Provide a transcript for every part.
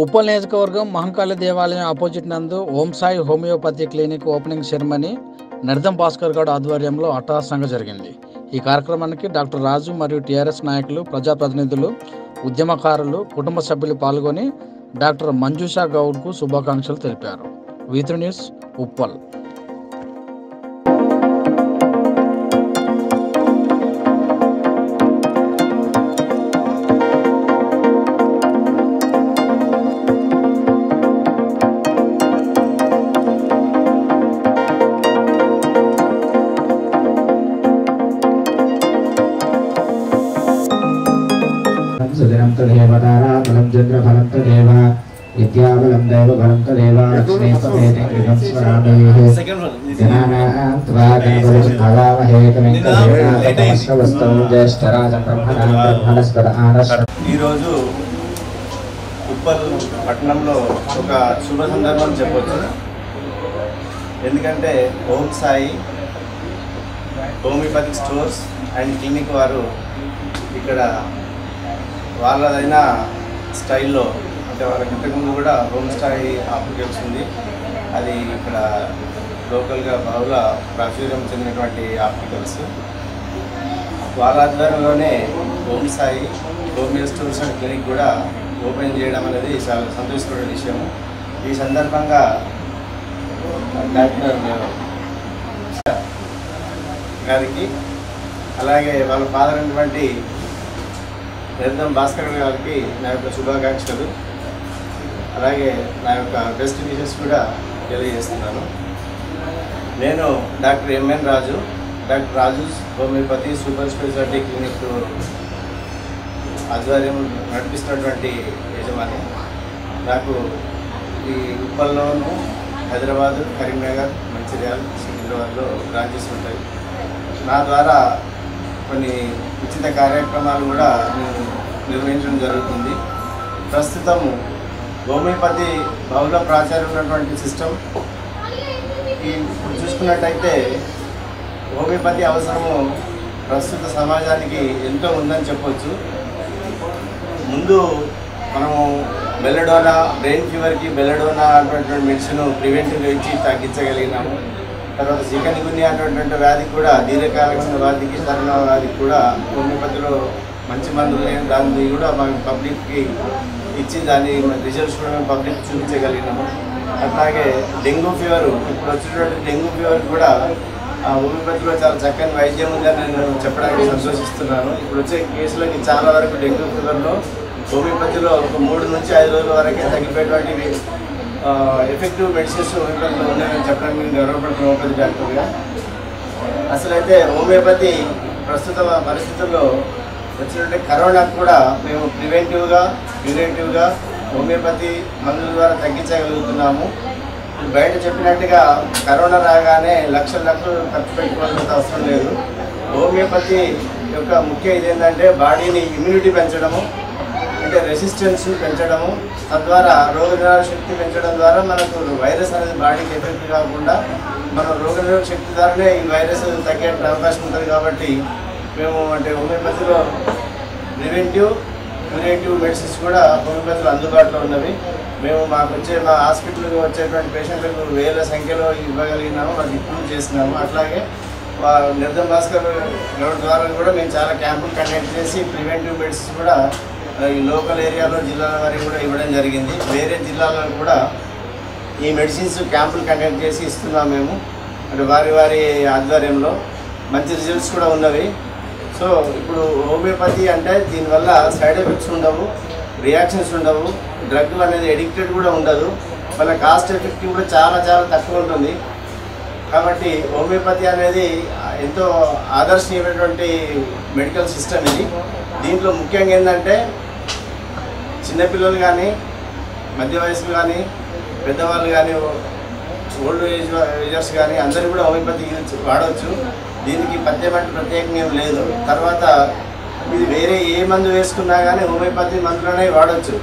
ఉప్పల్ నియోజకవర్గం మహంకాళి దేవాలయం ఆపోజిట్ నందు Om Sai homeopathy clinic opening ceremony Nardam Bhaskar Goud ఆధ్వర్యంలో అట్టహాసంగా జరిగింది. ఈ కార్యక్రమానికి డాక్టర్ రాజు మరియు టీఆర్ఎస్ నాయకులు, ప్రజాప్రతినిధులు, ఉద్యమకారులు, కుటుంబ సభ్యులు పాల్గొని డాక్టర్ మంజుషా గౌడ్కు శుభాకాంక్షలు తెలిపారు. V3 news Uppal. सुदिनं तदेव ताराबलं चन्द्रफलं तदेव विद्याबलं दैवबलं तदेव लक्ष्मीपतेन स्मरामः जनानां त्वा गणपतिं भावामहे कविं तदेवस्तवस्तं ज्येष्ठराजं ब्रह्मणां ब्रह्मणस्पद आनश्च ఈ రోజు ఉప్పల్ పట్టణంలో ఒక శుభ సందర్భం చెప్పొచ్చు. ఎందుకంటే Om Sai homeopathic stores and clinic వారు ఇక్కడ వాళ్ళదైన స్టైల్లో, అంటే వాళ్ళకి ఇంతకుముందు కూడా హోమ్ స్టైల్ ఆప్టికల్స్ ఉంది, అది ఇక్కడ లోకల్గా బహుళ ప్రాచుర్యం చెందినటువంటి ఆప్టికల్స్. వాళ్ళ ఆధ్వర్యంలోనే Om Sai homeo stores and clinic కూడా ఓపెన్ చేయడం అనేది చాలా సంతోషకరమైన విషయం. ఈ సందర్భంగా డాక్టర్ గారికి, అలాగే వాళ్ళ ఫాదర్ అయినటువంటి నర్దం భాస్కర్ గారికి నా యొక్క శుభాకాంక్షలు, అలాగే నా యొక్క బెస్ట్ విషెస్ కూడా తెలియజేస్తున్నాను. నేను doctor M N Raju, doctor Raju's homeopathy super speciality clinic ఆధ్వర్యం నడిపిస్తున్నటువంటి యజమాని. నాకు ఈ ఉప్పల్లోను, హైదరాబాదు, కరీంనగర్, మంచిర్యాల, సికింద్రాబాద్లో బ్రాంచెస్ ఉంటాయి. నా ద్వారా కొన్ని ఉచిత కార్యక్రమాలు కూడా నేను నిర్వహించడం జరుగుతుంది. ప్రస్తుతం హోమియోపతి బహుళ ప్రాచుర్యం ఉన్నటువంటి సిస్టమ్. ఇప్పుడు చూసుకున్నట్టయితే హోమియోపతి అవసరము ప్రస్తుత సమాజానికి ఎంతో ఉందని చెప్పొచ్చు. ముందు మనము బెల్లడోనా, బ్రెయిన్ ఫీవర్కి బెల్లడోనా అటువంటి మెడిసిన్ ప్రివెంటివ్గా ఇచ్చి తగ్గించగలిగినాము. తర్వాత చికెన్ గున్యా అనేటువంటి వ్యాధికి కూడా, దీర్ఘకాలిక వ్యాధికి, తరుణ వ్యాధికి కూడా హోమియోపతిలో మంచి మందులు లేని దాన్ని కూడా మనం పబ్లిక్కి ఇచ్చి దాని రిజల్ట్స్ కూడా మేము పబ్లిక్ చూపించగలిగినాము. అట్లాగే డెంగ్యూ ఫీవర్, ఇప్పుడు వచ్చినటువంటి డెంగ్యూ ఫీవర్ కూడా హోమియోపతిలో చాలా చక్కని వైద్యం ఉందని నేను చెప్పడానికి సంతోషిస్తున్నాను. ఇప్పుడు వచ్చే కేసులకి చాలా వరకు డెంగ్యూ ఫీవర్లో హోమియోపతిలో ఒక 3 నుంచి 5 రోజుల వరకే తగ్గిపోయేటువంటి ఎఫెక్టివ్ మెడిసిన్స్ హోమియోపతిలో ఉన్నాయని చెప్పడానికి నేను గర్వపడుతున్న హోమియోపతి డాక్టర్గా. అసలైతే హోమియోపతి ప్రస్తుత పరిస్థితుల్లో వచ్చినట్టు కరోనాకు కూడా మేము ప్రివెంటివ్గా, క్యూరేటివ్గా హోమియోపతి మందుల ద్వారా తగ్గించగలుగుతున్నాము. బయట చెప్పినట్టుగా కరోనా రాగానే లక్షలు ఖర్చు పెట్టుకోవాల్సిన అవసరం లేదు. హోమియోపతి యొక్క ముఖ్య ఇదేంటంటే బాడీని ఇమ్యూనిటీ పెంచడము, అంటే రెసిస్టెన్స్ పెంచడము, తద్వారా రోగనిరోధక శక్తి పెంచడం ద్వారా మనకు వైరస్ అనేది బాడీకి ఎఫెక్ట్ కాకుండా మన రోగనిరోధక శక్తి ద్వారానే ఈ వైరస్ తగ్గే అవకాశం ఉంటుంది. కాబట్టి మేము అంటే హోమియోపతిలో ప్రివెంటివ్, క్యూరేటివ్ మెడిసిన్స్ కూడా హోమియోపతిలో అందుబాటులో ఉన్నవి. మేము మా హాస్పిటల్కి వచ్చేటువంటి పేషెంట్లకు వేల సంఖ్యలో ఇవ్వగలిగినాము, అది ఇంప్రూవ్ చేసినాము. అట్లాగే నర్దం భాస్కర్ గౌడ్ ద్వారా కూడా మేము చాలా క్యాంపులు కండక్ట్ చేసి ప్రివెంటివ్ మెడిసిన్స్ కూడా ఈ లోకల్ ఏరియాలో, జిల్లాల వారికి కూడా ఇవ్వడం జరిగింది. వేరే జిల్లాలో కూడా ఈ మెడిసిన్స్ క్యాంపులు కండక్ట్ చేసి ఇస్తున్నాం మేము, అంటే వారి ఆధ్వర్యంలో. మంచి రిజల్ట్స్ కూడా ఉన్నవి. సో ఇప్పుడు హోమియోపతి అంటే దీనివల్ల సైడ్ ఎఫెక్ట్స్ ఉండవు, రియాక్షన్స్ ఉండవు, డ్రగ్ అనేది ఎడిక్టెడ్ కూడా ఉండదు, వాళ్ళ కాస్ట్ ఎఫెక్టివ్ కూడా చాలా చాలా తక్కువ ఉంటుంది. కాబట్టి హోమియోపతి అనేది ఎంతో ఆదర్శనీయమైనటువంటి మెడికల్ సిస్టమ్ ఇది. దీంట్లో ముఖ్యంగా ఏంటంటే చిన్నపిల్లలు కానీ, మధ్య వయసులు కానీ, పెద్దవాళ్ళు కానీ, ఓల్డ్ ఏజర్స్ కానీ అందరూ కూడా హోమియోపతి వాడవచ్చు. దీనికి ప్రత్యేకంగా ఏం లేదు. తర్వాత ఇది వేరే ఏ మందు వేసుకున్నా కానీ హోమియోపతి మందులనే వాడవచ్చు.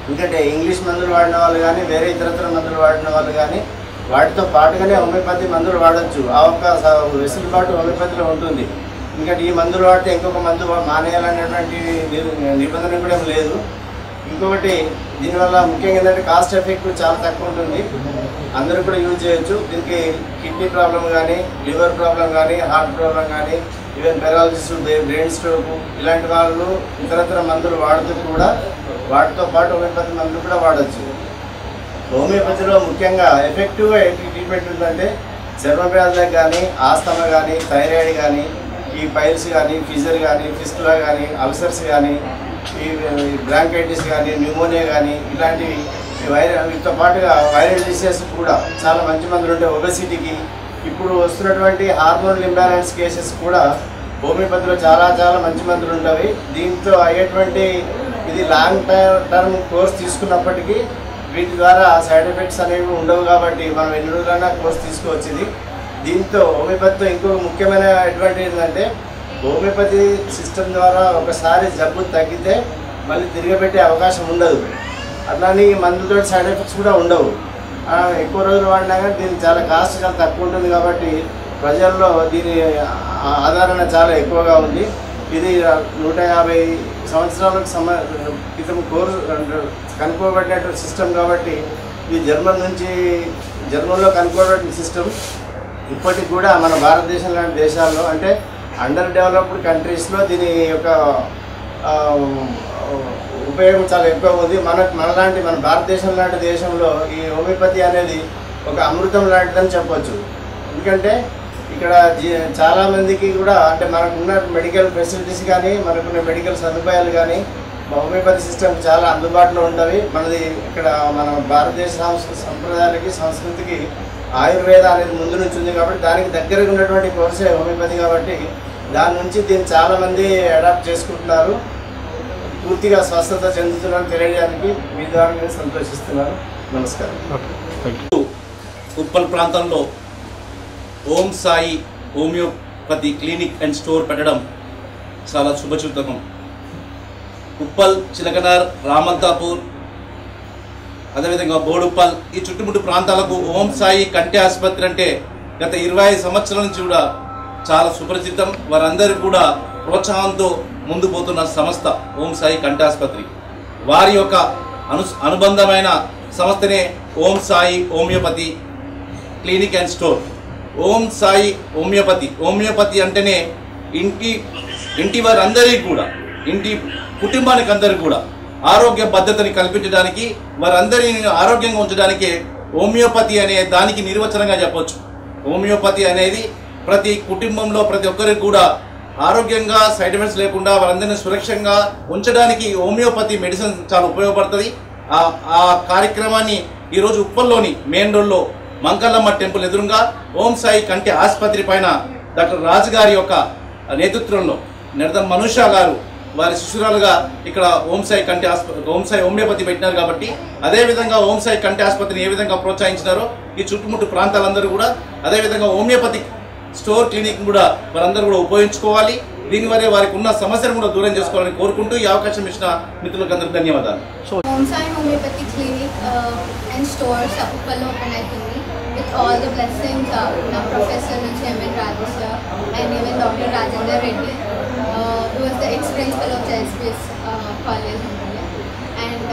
ఎందుకంటే ఇంగ్లీష్ మందులు వాడిన వాళ్ళు కానీ, వేరే ఇతరత్ర మందులు వాడిన వాళ్ళు కానీ వాటితో పాటుగానే హోమియోపతి మందులు వాడచ్చు. ఆ ఒక్క వెసులుబాటు హోమియోపతిలో ఉంటుంది. ఎందుకంటే ఈ మందులు వాడితే ఇంకొక మందు మానేయాలనేటువంటి నిబంధన కూడా లేదు. ఇంకొకటి దీనివల్ల ముఖ్యంగా ఏంటంటే కాస్ట్ ఎఫెక్ట్ చాలా తక్కువ ఉంటుంది, అందరూ కూడా యూజ్ చేయొచ్చు. దీనికి కిడ్నీ ప్రాబ్లం కానీ, లివర్ ప్రాబ్లం కానీ, హార్ట్ ప్రాబ్లం కానీ, ఈవెన్ పెరాలసిస్, బ్రెయిన్ స్ట్రోక్ ఇలాంటి వాళ్ళు ఇతరత్ర మందులు వాడుతూ కూడా వాటితో పాటు హోమియోపతి మందులు కూడా వాడచ్చు. హోమియోపతిలో ముఖ్యంగా ఎఫెక్టివ్గా ఏంటి ట్రీట్మెంట్ ఉందంటే చర్మ వ్యాధులకు కానీ, ఆస్తమా కానీ, థైరాయిడ్ కానీ, ఈ పైల్స్ కానీ, ఫిజర్ కానీ, ఫిస్టులా కానీ, అల్సర్స్ కానీ, ఈ బ్రాంకైటిస్ కానీ, న్యూమోనియా కానీ ఇలాంటివి వీటితో పాటుగా వైరల్ డిసీజెస్ కూడా చాలా మంచి మందులు ఉంటాయి. ఒబెసిటీకి ఇప్పుడు వస్తున్నటువంటి హార్మోనల్ ఇంబ్యాలెన్స్ కేసెస్ కూడా హోమియోపతిలో చాలా చాలా మంచి మందులు ఉంటాయి. దీంతో అయ్యేటువంటి ఇది లాంగ్ టర్మ్ కోర్స్ తీసుకున్నప్పటికీ వీటి ద్వారా సైడ్ ఎఫెక్ట్స్ అనేవి ఉండవు కాబట్టి మనం ఎన్ని రోజులైనా కోర్స్ తీసుకోవచ్చు. దీంతో హోమియోపతితో ఇంకో ముఖ్యమైన అడ్వాంటేజ్ ఏంటంటే హోమియోపతి సిస్టమ్ ద్వారా ఒకసారి జబ్బు తగ్గితే మళ్ళీ తిరగబెట్టే అవకాశం ఉండదు. అట్లానే మందులతో సైడ్ ఎఫెక్ట్స్ కూడా ఉండవు. ఎక్కువ రోజులు వాడినా కానీ దీనికి చాలా కాస్ట్ చాలా తక్కువ ఉంటుంది కాబట్టి ప్రజల్లో దీని ఆదరణ చాలా ఎక్కువగా ఉంది. ఇది 150 సంవత్సరాలకు క్రితం కోర్సు కనుక్కోబడిన సిస్టమ్ కాబట్టి ఇది జర్మన్లో కనుక్కోబడిన సిస్టమ్ ఇప్పటికి కూడా మన భారతదేశం లాంటి దేశాల్లో అంటే అండర్ డెవలప్డ్ కంట్రీస్లో దీని యొక్క ఉపయోగం చాలా ఎక్కువ ఉంది. మనలాంటి మన భారతదేశం లాంటి దేశంలో ఈ హోమియోపతి అనేది ఒక అమృతం లాంటిదని చెప్పవచ్చు. ఎందుకంటే ఇక్కడ చాలామందికి కూడా అంటే మనకున్న మెడికల్ ఫెసిలిటీస్ కానీ, మనకున్న మెడికల్ సదుపాయాలు కానీ హోమియోపతి సిస్టమ్ చాలా అందుబాటులో ఉండవి. మనది ఇక్కడ మన భారతదేశ సంప్రదాయాలకి, సంస్కృతికి ఆయుర్వేద అనేది ముందు నుంచి ఉంది కాబట్టి దానికి దగ్గరగా ఉన్నటువంటి కోర్సే హోమియోపతి కాబట్టి దాని నుంచి దీన్ని చాలామంది అడాప్ట్ చేసుకుంటున్నారు. పూర్తిగా స్వస్థత చెందుతున్నారని తెలియడానికి మీ ద్వారా నేను సంతోషిస్తున్నాను. నమస్కారం. ఉప్పల్ ప్రాంతంలో Om Sai homeopathy clinic and store పెట్టడం చాలా శుభసూచకం. ఉప్పల్, చిలకనార్, రామంతాపూర్, అదేవిధంగా బోడుప్పల్ ఈ చుట్టుముట్టు ప్రాంతాలకు ఓం సాయి కంటి ఆసుపత్రి అంటే గత 25 సంవత్సరాల నుంచి కూడా చాలా సుపరిచితం. వారందరూ కూడా ప్రోత్సాహంతో ముందు పోతున్న సంస్థ ఓం సాయి కంటి ఆసుపత్రి. వారి యొక్క అనుబంధమైన సంస్థనే Om Sai homeopathy clinic and store. Om Sai homeopathy అంటేనే ఇంటి వారందరికీ కూడా, ఇంటి కుటుంబానికి అందరికీ కూడా ఆరోగ్య భద్రతని కల్పించడానికి, వారందరినీ ఆరోగ్యంగా ఉంచడానికి హోమియోపతి అనే దానికి నిర్వచనంగా చెప్పవచ్చు. హోమియోపతి అనేది ప్రతి కుటుంబంలో ప్రతి ఒక్కరికి కూడా ఆరోగ్యంగా సైడ్ ఎఫెక్ట్స్ లేకుండా వారందరినీ సురక్షంగా ఉంచడానికి హోమియోపతి మెడిసిన్ చాలా ఉపయోగపడుతుంది. ఆ కార్యక్రమాన్ని ఈరోజు ఉప్పల్లోని మెయిన్ రోడ్లో మంకల్లమ్మ టెంపుల్ ఎదురుగా ఓం సాయి కంటి ఆసుపత్రి పైన డాక్టర్ రాజు గారి యొక్క నేతృత్వంలో నిర్దం మనుషా గారు వారి శిశురాలుగా ఇక్కడ ఓం సాయి హోమియోపతి పెట్టినారు కాబట్టి అదేవిధంగా ఓం సాయి కంటి ఆసుపత్రిని ఏ విధంగా ప్రోత్సహించినారో ఈ చుట్టుముట్టు ప్రాంతాలందరూ కూడా అదేవిధంగా హోమియోపతి స్టోర్ క్లినిక్ కూడా వారందరూ కూడా ఉపయోగించుకోవాలి. దీనివల్ల వారికి ఉన్న సమస్యను కూడా దూరం చేసుకోవాలని కోరుకుంటూ ఈ అవకాశం ఇచ్చిన మిత్రులకు అందరికీ ధన్యవాదాలు. Om Sai homeopathy clinic and stores ఉప్పల్లో ఓపెన్ అవుతుంది with all the blessings na professor నుంచి MN Raju sir and even Dr. Rajendra Reddy who was the ex-principal of JSPS college and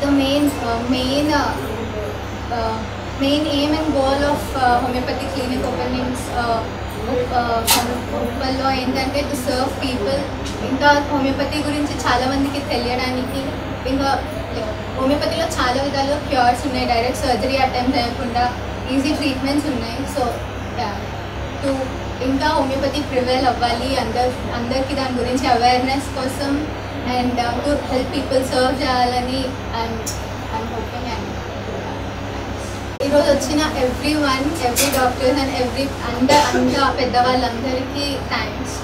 the main aim and goal of homeopathic clinic openings ఉప్పల్లో ఏంటంటే to serve people. ఇంకా homeopathy గురించి చాలా మందికి తెలియడానికి, ఇంకా హోమియోపతిలో చాలా విధాలుగా క్యూర్స్ ఉన్నాయి, డైరెక్ట్ సర్జరీ అటెంప్ట్ చేయకుండా ఈజీ ట్రీట్మెంట్స్ ఉన్నాయి. సో ఇంకా హోమియోపతి ప్రివైల్ అవ్వాలి అందరికీ దాని గురించి అవేర్నెస్ కోసం and to help people serve చేయాలని ఐఎమ్ హోపింగ్. అండ్ ఈరోజు వచ్చిన ఎవ్రీ డాక్టర్స్ అండ్ అంత పెద్దవాళ్ళందరికీ థ్యాంక్స్.